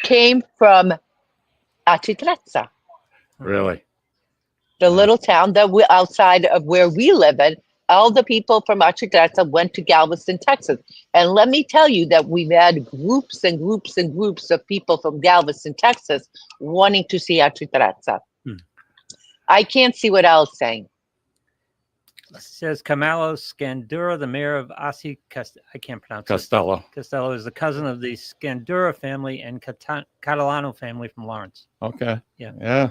Came from Acitrezza. Really? The little town that outside of where we live in. all the people from Architrezza went to Galveston, Texas. And let me tell you that we've had groups and groups and groups of people from Galveston, Texas wanting to see Architrezza. I can't see what Al's saying. It says Camalo Scandura, the mayor of I can't pronounce Costello. it. Costello is the cousin of the Scandura family and Catalano family from Lawrence. Okay. Yeah.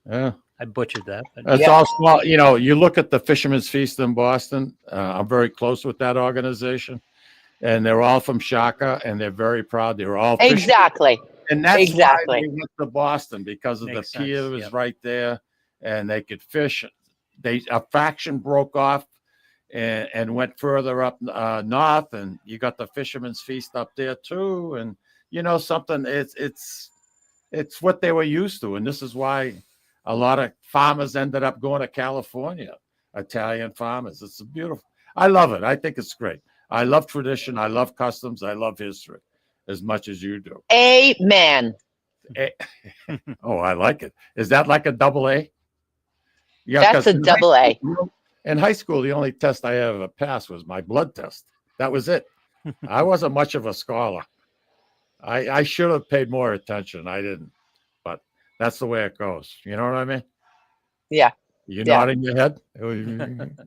Yeah. I butchered that. But It's all small. You know, you look at the Fisherman's Feast in Boston. I'm very close with that organization. And they're all from Shaka, and they're very proud. They're all fishermen. Exactly. And that's Exactly. why they went to Boston, because of Makes the pier sense, was yep. right there, and they could fish. A faction broke off and went further up north, and you got the Fisherman's Feast up there too. And you know something, it's what they were used to, and this is why a lot of farmers ended up going to California. Italian farmers. It's beautiful. I love it. I think it's great. I love tradition. I love customs. I love history as much as you do. Amen. Oh, I like it. Is that like a double A? Yeah, That's 'cause a in double A. In high school, the only test I ever passed was my blood test. That was it. I wasn't much of a scholar. I should have paid more attention. I didn't. But that's the way it goes. You know what I mean? Yeah. You're Yeah. nodding your head?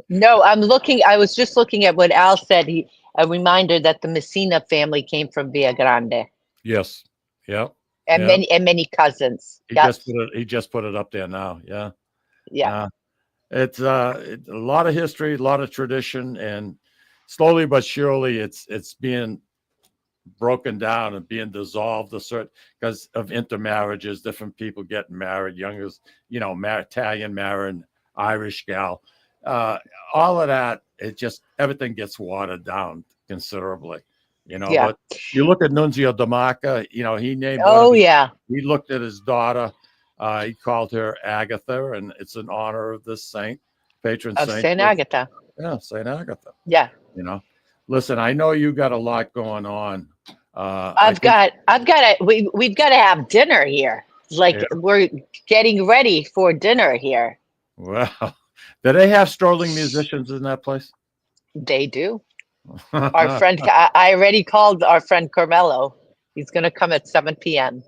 No, I was just looking at what Al said. A reminder that the Messina family came from Via Grande. Yes. Yeah. And Yeah. many cousins. He Yep. just put it up there now. Yeah. Yeah. It's a lot of history, a lot of tradition, and slowly but surely it's being broken down and being dissolved because of intermarriages, different people getting married, youngers, Italian marrying Irish gal, all of that. Everything gets watered down considerably, Yeah. But you look at Nunzio Damaca, he named he looked at his daughter, he called her Agatha, and it's in honor of this saint, patron Of saint Saint Agatha. Yeah, Saint Agatha. Yeah. Listen, I know you got a lot going on. We've got to have dinner here. We're getting ready for dinner here. Well, do they have strolling musicians in that place? They do. Our friend, I already called our friend Carmelo. He's going to come at 7 p.m.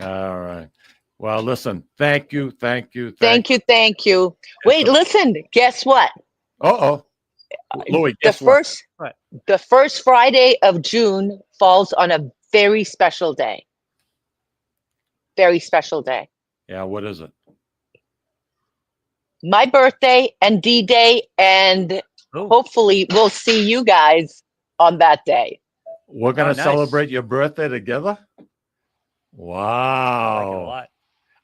All right. Well, listen, thank you. Thank you. Wait, listen, guess what? Louis, the first Friday of June falls on a very special day. Very special day. Yeah, what is it? My birthday and D-Day, and hopefully we'll see you guys on that day. We're going to nice. celebrate your birthday together? Wow.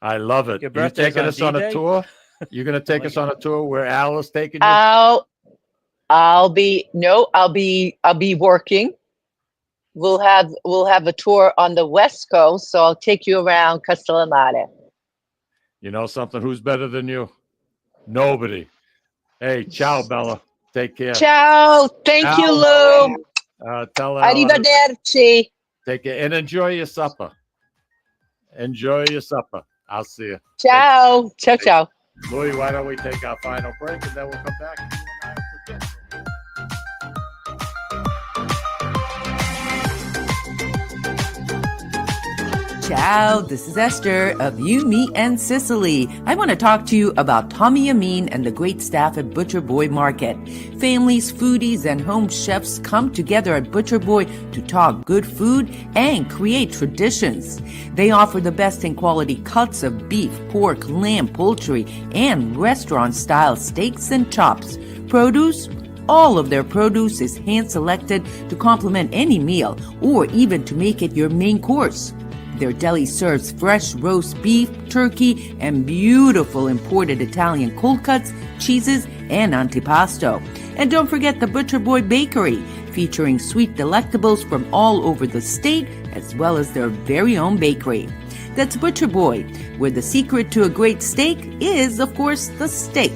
I love it. Your Are you taking birthday's us on on a D-Day? tour? You're going to take us on a tour where Al is taking you? I'll be working. We'll have a tour on the West Coast, so I'll take you around Castellamare. You know something? Who's better than you? Nobody. Hey, ciao, Bella. Take care. Ciao. Thank you, Lou. Tell Al. Arrivederci. Take care and enjoy your supper. I'll see you. Ciao. Ciao. Louis, why don't we take our final break and then we'll come back. Ciao, this is Eszter of You, Me, and Sicily. I want to talk to you about Tommy Amin and the great staff at Butcher Boy Market. Families, foodies, and home chefs come together at Butcher Boy to talk good food and create traditions. They offer the best in quality cuts of beef, pork, lamb, poultry, and restaurant-style steaks and chops. Produce? All of their produce is hand-selected to complement any meal or even to make it your main course. Their deli serves fresh roast beef, turkey, and beautiful imported Italian cold cuts, cheeses, and antipasto. And don't forget the Butcher Boy Bakery, featuring sweet delectables from all over the state, as well as their very own bakery. That's Butcher Boy, where the secret to a great steak is, of course, the steak.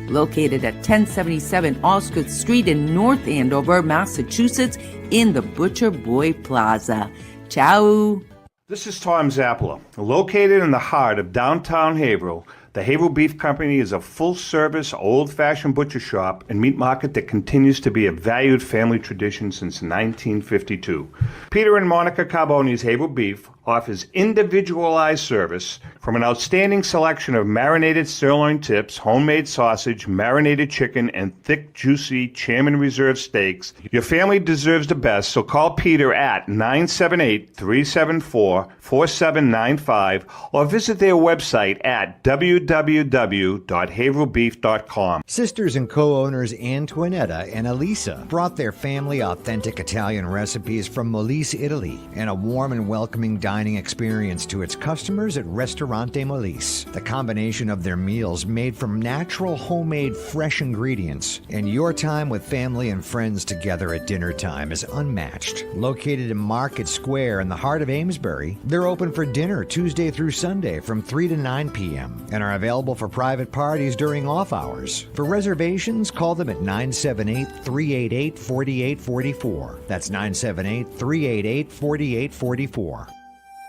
Located at 1077 Osgood Street in North Andover, Massachusetts, in the Butcher Boy Plaza. Ciao. This is Tom Zappala. Located in the heart of downtown Haverhill, The Haverhill Beef Company is a full-service, old-fashioned butcher shop and meat market that continues to be a valued family tradition since 1952. Peter and Monica Carboni's Haverhill Beef offers individualized service from an outstanding selection of marinated sirloin tips, homemade sausage, marinated chicken, and thick, juicy Chairman Reserve steaks. Your family deserves the best, so call Peter at 978-374-4795 or visit their website at www.haverhillbeef.com. Sisters and co-owners Antoinetta and Elisa brought their family authentic Italian recipes from Molise, Italy, and a warm and welcoming dining experience to its customers at Ristorante Molise. The combination of their meals made from natural, homemade, fresh ingredients, and your time with family and friends together at dinner time is unmatched. Located in Market Square in the heart of Amesbury, they're open for dinner Tuesday through Sunday from 3 to 9 p.m. and are available for private parties during off hours. For reservations, call them at 978-388-4844. That's 978-388-4844.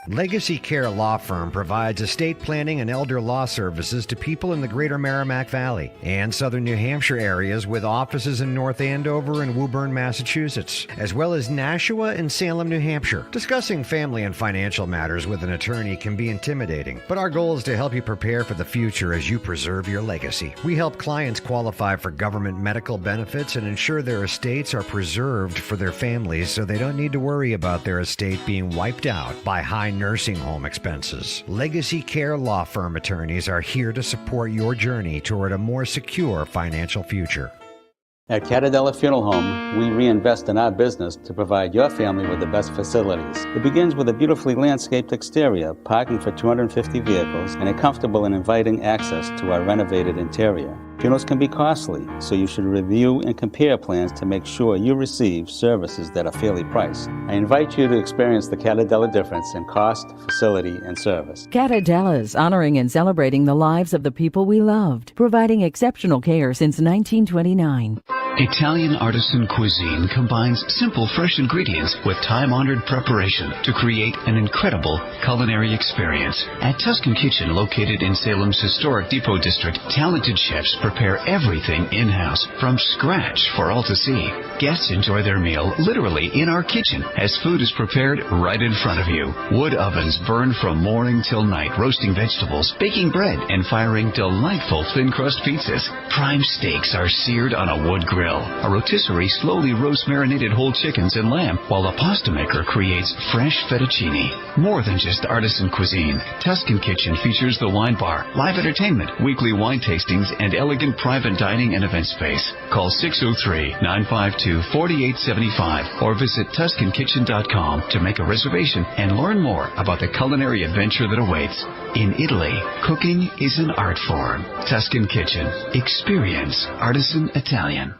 Legacy Care Law Firm provides estate planning and elder law services to people in the greater Merrimack Valley and southern New Hampshire areas, with offices in North Andover and Woburn, Massachusetts, as well as Nashua and Salem, New Hampshire. Discussing family and financial matters with an attorney can be intimidating, but our goal is to help you prepare for the future as you preserve your legacy. We help clients qualify for government medical benefits and ensure their estates are preserved for their families so they don't need to worry about their estate being wiped out by high nursing home expenses. Legacy Care Law Firm attorneys are here to support your journey toward a more secure financial future. At Catadella Funeral Home, we reinvest in our business to provide your family with the best facilities. It begins with a beautifully landscaped exterior, parking for 250 vehicles, and a comfortable and inviting access to our renovated interior. Funerals can be costly, so you should review and compare plans to make sure you receive services that are fairly priced. I invite you to experience the Catadella difference in cost, facility, and service. Catadella's honoring and celebrating the lives of the people we loved, providing exceptional care since 1929. Italian artisan cuisine combines simple, fresh ingredients with time-honored preparation to create an incredible culinary experience. At Tuscan Kitchen, located in Salem's historic Depot District, talented chefs prepare everything in-house from scratch for all to see. Guests enjoy their meal literally in our kitchen as food is prepared right in front of you. Wood ovens burn from morning till night, roasting vegetables, baking bread, and firing delightful thin-crust pizzas. Prime steaks are seared on a wood grill. A rotisserie slowly roasts marinated whole chickens and lamb, while a pasta maker creates fresh fettuccine. More than just artisan cuisine, Tuscan Kitchen features the wine bar, live entertainment, weekly wine tastings, and elegant private dining and event space. Call 603-952-4875 or visit TuscanKitchen.com to make a reservation and learn more about the culinary adventure that awaits. In Italy, cooking is an art form. Tuscan Kitchen. Experience artisan Italian.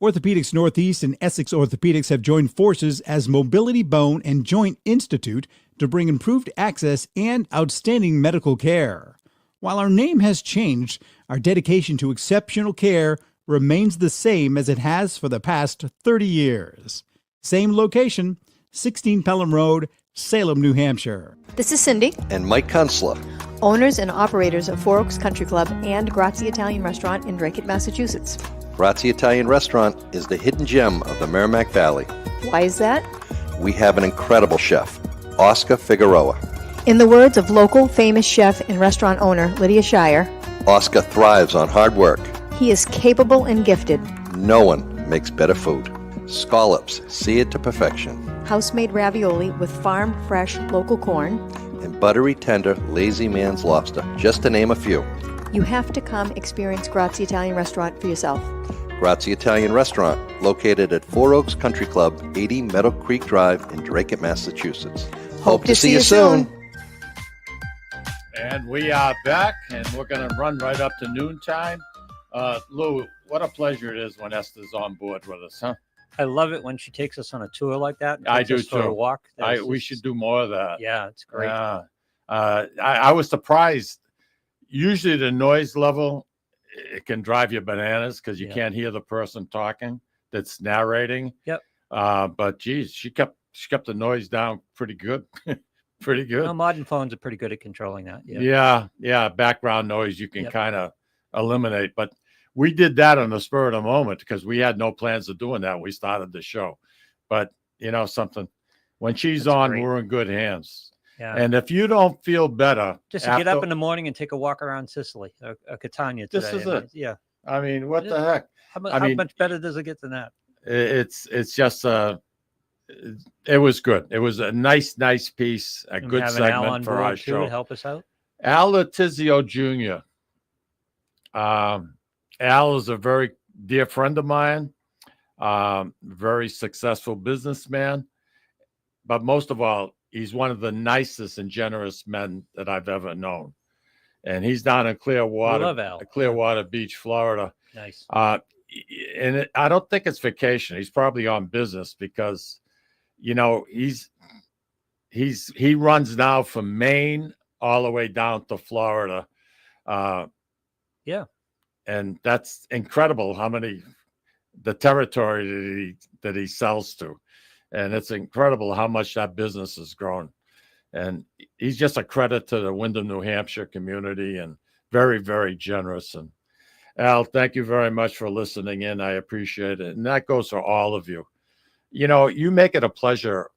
Orthopedics Northeast and Essex Orthopedics have joined forces as Mobility Bone and Joint Institute to bring improved access and outstanding medical care. While our name has changed, our dedication to exceptional care remains the same as it has for the past 30 years. Same location, 16 Pelham Road, Salem, New Hampshire. This is Cindy, And Mike Kunstler. owners and operators of Four Oaks Country Club and Grazie Italian Restaurant in Drake, Massachusetts. Grazie Italian Restaurant is the hidden gem of the Merrimack Valley. Why is that? We have an incredible chef, Oscar Figueroa. In the words of local famous chef and restaurant owner Lydia Shire, Oscar thrives on hard work. he is capable and gifted. No one makes better food. Scallops, seared to perfection. House-made ravioli with farm-fresh local corn. And buttery, tender, lazy man's lobster, just to name a few. You have to come experience Grazie Italian Restaurant for yourself. Grazie Italian Restaurant, located at Four Oaks Country Club, 80 Meadow Creek Drive in Drake, Massachusetts. Hope to see you soon. And we are back, and we're going to run right up to noontime. Lou, what a pleasure it is when Esther's on board with us, huh? I love it when she takes us on a tour like that. I takes do us for a too. walk. We should do more of that. Yeah, it's great. Yeah. I was surprised. Usually the noise level, it can drive you bananas because you can't hear the person talking that's narrating. Yep. But geez, she kept the noise down pretty good. pretty good. Well, modern phones are pretty good at controlling that. Yeah. Background noise you can kind of eliminate, but we did that on the spur of the moment because we had no plans of doing that when we started the show. But something, when she's on, we're in good hands. Yeah. And if you don't feel better, just to get up in the morning and take a walk around Sicily or Catania today. This is it. Yeah. I mean, what the heck? How much better does it get than that? It's just it was good. It was a nice piece, a good segment for our show. To help us out. Al Letizio Jr. Al is a very dear friend of mine, very successful businessman, but most of all, he's one of the nicest and generous men that I've ever known. And he's down in Clearwater Beach, Florida. Nice. And I don't think it's vacation. He's probably on business because, he runs now from Maine all the way down to Florida. Yeah. And that's incredible the territory that he sells to. And it's incredible how much that business has grown. And he's just a credit to the Windham, New Hampshire community and very, very generous. And Al, thank you very much for listening in. I appreciate it. And that goes for all of you. You make it a pleasure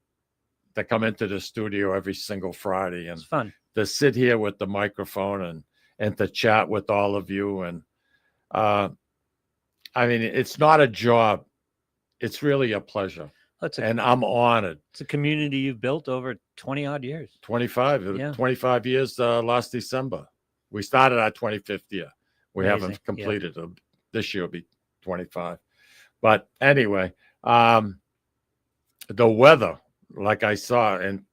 to come into the studio every single Friday and it's fun to sit here with the microphone and to chat with all of you. And I mean, it's not a job. It's really a pleasure. And I'm honored. It's a community you've built over 20 odd years. 25 years last December. We started our 25th year. We haven't completed it. This year will be 25. But anyway, the weather, like I saw, and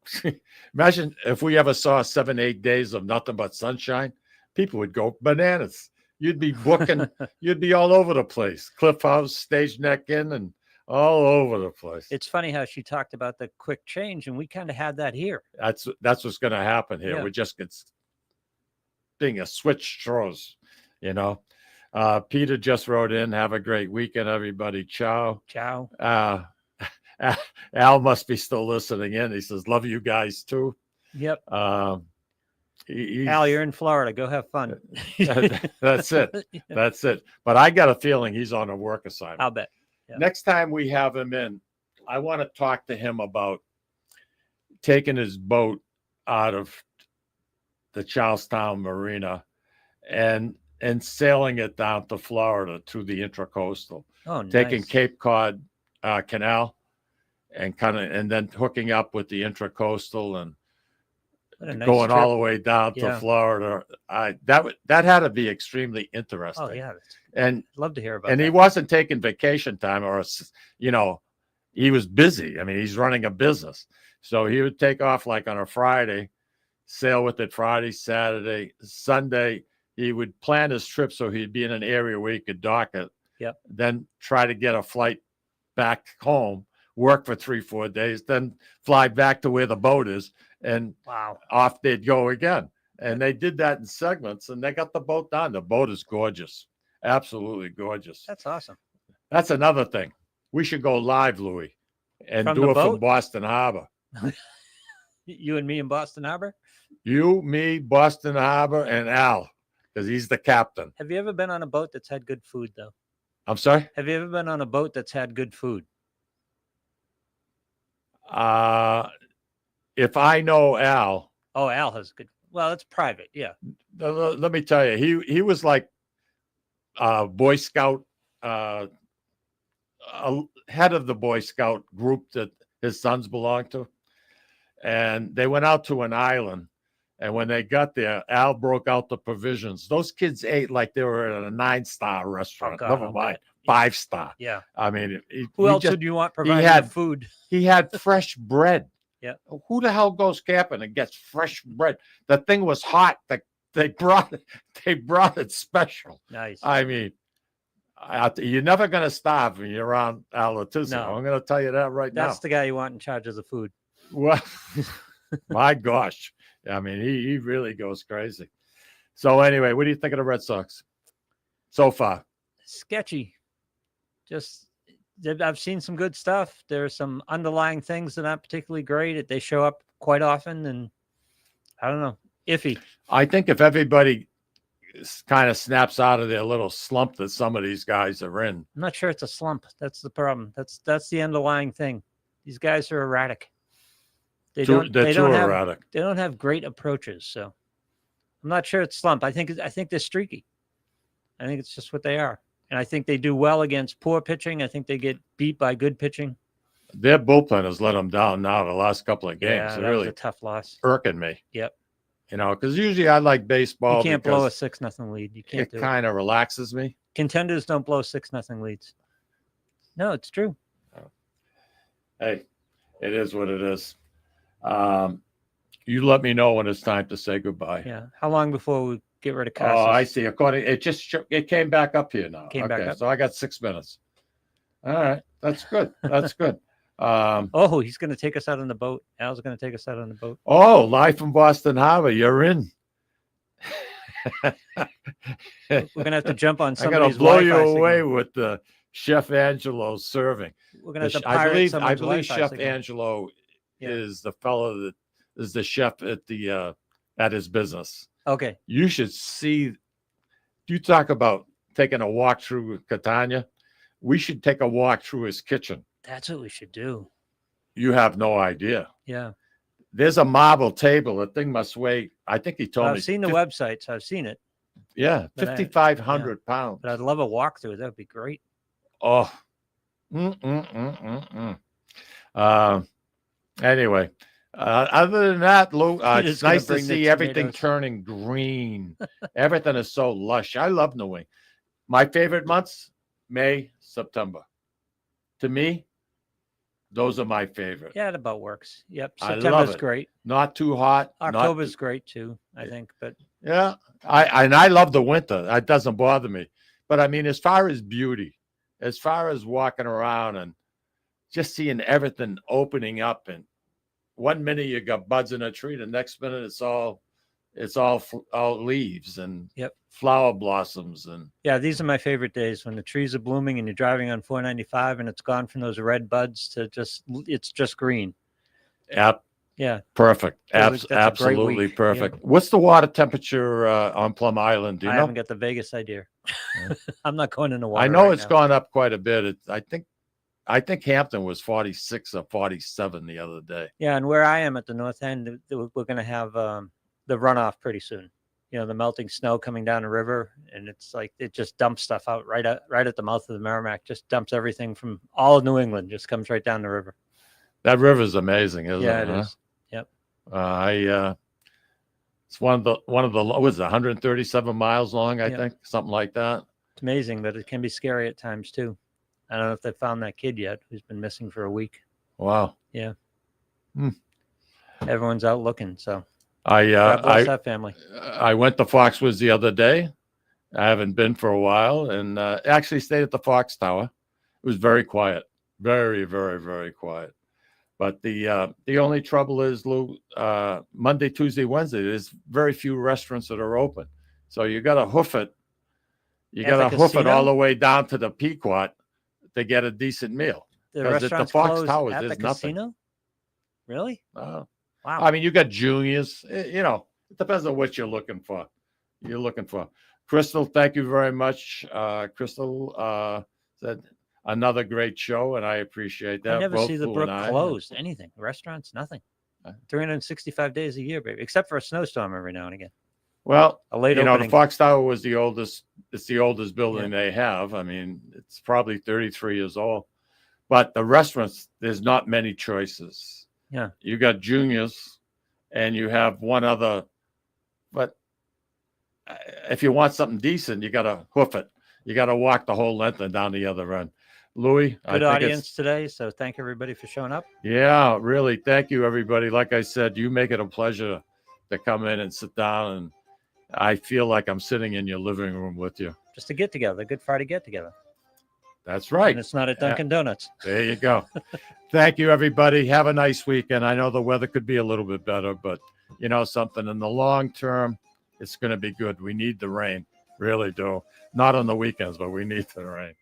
imagine if we ever saw 7-8 days of nothing but sunshine, people would go bananas. You'd be booking, you'd be all over the place. Cliff House, Stage Neck Inn, and all over the place. It's funny how she talked about the quick change, and we kind of had that here. That's what's going to happen here. Yeah. We're just being a switch throws, Peter just wrote in, have a great weekend, everybody. Ciao. Ciao. Al must be still listening in. He says, love you guys too. Yep. Al, you're in Florida. Go have fun. That's it. That's it. But I got a feeling he's on a work assignment. I'll bet. Yeah. Next time we have him in, I want to talk to him about taking his boat out of the Charlestown Marina and sailing it down to Florida through the Intracoastal. Oh, nice. Taking Cape Cod Canal and then hooking up with the Intracoastal and going trip. all the way down to Florida. That had to be extremely interesting. Oh yeah. And I'd love to hear about and that. he wasn't taking vacation time he was busy. I mean, he's running a business. So he would take off like on a Friday, sail with it Friday, Saturday, Sunday. He would plan his trip so he'd be in an area where he could dock it. Yep. Then try to get a flight back home, work for 3-4 days, then fly back to where the boat is, and off they'd go again. And they did that in segments, and they got the boat done. The boat is gorgeous. Absolutely gorgeous. That's awesome. That's another thing. We should go live, Louis, and From do the it from boat? Boston Harbor. You and me in Boston Harbor? You, me, Boston Harbor, and Al, because he's the captain. Have you ever been on a boat that's had good food, though? I'm sorry? Have you ever been on a boat that's had good food? If I know Al. Oh, Al has good. Well, it's private. Yeah. Let me tell you, he was like a Boy Scout, head of the Boy Scout group that his sons belonged to. And they went out to an island. And when they got there, Al broke out the provisions. Those kids ate like they were at a 9-star restaurant. Never mind, 5-star. Yeah. I mean, who else would you want providing the food? He had fresh bread. Yeah. Who the hell goes camping and gets fresh bread? The thing was hot. They brought it special. Nice. I mean, you're never going to starve when you're around Al Letizio. No. I'm going to tell you that right now. That's the guy you want in charge of the food. Well, my gosh. I mean, he really goes crazy. So anyway, what do you think of the Red Sox so far? Sketchy. I've seen some good stuff. There are some underlying things that aren't particularly great. They show up quite often, and I don't know. Iffy. I think if everybody kind of snaps out of their little slump that some of these guys are in. I'm not sure it's a slump. That's the problem. That's the underlying thing. These guys are erratic. They They're don't too have erratic. they don't have great approaches. So I'm not sure it's slump. I think they're streaky. I think it's just what they are. And I think they do well against poor pitching. I think they get beat by good pitching. Their bullpen has let them down now the last couple of games. Yeah, They're that really was a tough loss. irking me. Yep. You know, because usually I like baseball. You can't blow a because 6-0 lead. You can't it do it. kind of relaxes me. Contenders don't blow 6-0 leads. No, it's true. Hey, it is what it is. You let me know when it's time to say goodbye. Yeah. How long before we get rid of Oh, Casas? I see. It came back up here now. Came back up. So I got 6 minutes. All right, that's good. That's good. Oh, he's going to take us out on the boat. Al's going to take us out on the boat. Oh, live from Boston Harbor. You're in. We're going to have to jump on I somebody's got to blow you Wi-Fi away signal. with the Chef Angelo serving. We're going to have to I pirate believe someone's Wi-Fi Chef signal. Angelo Yeah. is the fellow that is the chef at the at his business. Okay. You should see. You talk about taking a walk through Catania. We should take a walk through his kitchen. That's what we should do. You have no idea. Yeah. There's a marble table. The thing must weigh. I think he told me. I've seen the website, so I've seen it. Yeah, But I- 5,500 pounds. But I'd love a walkthrough. That would be great. Oh. Anyway, other than that, Lou, You're it's just gonna nice to bring the see everything tomatoes. turning green. Everything is so lush. I love New England. My favorite months, May, September. To me, those are my favorite. Yeah, it about works. Yep. I love September's it. great. Not too hot. not October's too- great too, I think. But Yeah, I love the winter. That doesn't bother me. But I mean, as far as beauty, as far as walking around and just seeing everything opening up, and 1 minute you got buds in a tree, the next minute it's all leaves and Yep. flower blossoms and yeah, these are my favorite days when the trees are blooming and you're driving on 495 and it's gone from those red buds to it's just green. Yeah. perfect. That's a great Absolutely week. perfect. What's the water temperature on Plum Island? Do you I know? haven't got the Vegas idea. I'm not going in the water. I know right it's now. gone up quite a bit. I think Hampton was 46 or 47 the other day. Yeah, and where I am at the north end, we're going to have the runoff pretty soon. You know, the melting snow coming down the river, and it's like it just dumps stuff out right at the mouth of the Merrimack. Just dumps everything from all of New England. Just comes right down the river. That river's amazing, isn't Yeah, it? it huh? is. Yep. It's one of the what is it, 137 miles long, I Yeah. think, something like that. It's amazing, but it can be scary at times too. I don't know if they found that kid yet who's been missing for a week. Wow. Yeah. Hmm. Everyone's out looking. So I God bless that family. I went to Foxwoods the other day. I haven't been for a while, and actually stayed at the Fox Tower. It was very quiet, very, very, very quiet. But the only trouble is, Lou, Monday, Tuesday, Wednesday, there's very few restaurants that are open. So you got to hoof it. You At got the to hoof it all casino? the way down to the Pequot to get a decent meal. The 'Cause at the restaurants Fox closed Towers, at there's the nothing. casino? Really? Wow. Wow. You got Juniors. You know, it depends on what you're looking for. Crystal, thank you very much. Crystal said another great show, and I appreciate that. I never Both see the Lou brook and I. closed. Anything. Restaurants, nothing. 365 days a year, baby. Except for a snowstorm every now and again. Well, A late the opening. Fox Tower was the oldest. It's the oldest building they have. I mean, it's probably 33 years old. But the restaurants, there's not many choices. Yeah. You got Juniors, and you have one other. But if you want something decent, you got to hoof it. You got to walk the whole length and down the other end. Louis, I Good think audience today. So thank everybody for showing up. Yeah, really. Thank you, everybody. Like I said, you make it a pleasure to come in and sit down, and I feel like I'm sitting in your living room with you. Just a get together. Good Friday get together. That's right. And it's not at Dunkin' Donuts. There you go. Thank you, everybody. Have a nice weekend. I know the weather could be a little bit better, but you know something, in the long term, it's going to be good. We need the rain. Really do. Not on the weekends, but we need the rain.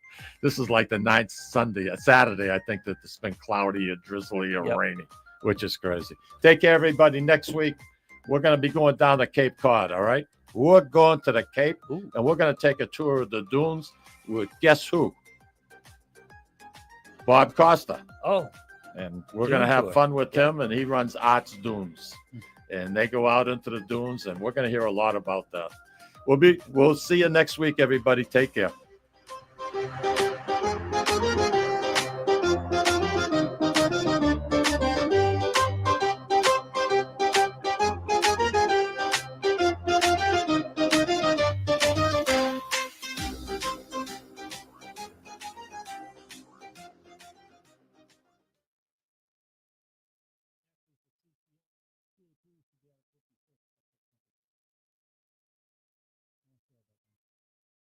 This is like the ninth Saturday, I think, that it's been cloudy or drizzly or rainy, which is crazy. Take care, everybody. Next week, we're going to be going down to Cape Cod, all right? We're going to the Cape, and we're going to take a tour of the dunes with guess who? Bob Costa. Oh. And we're Dune going to have tour. fun with him, and he runs Arts Dunes. And they go out into the dunes, and we're going to hear a lot about that. We'll see you next week, everybody. Take care.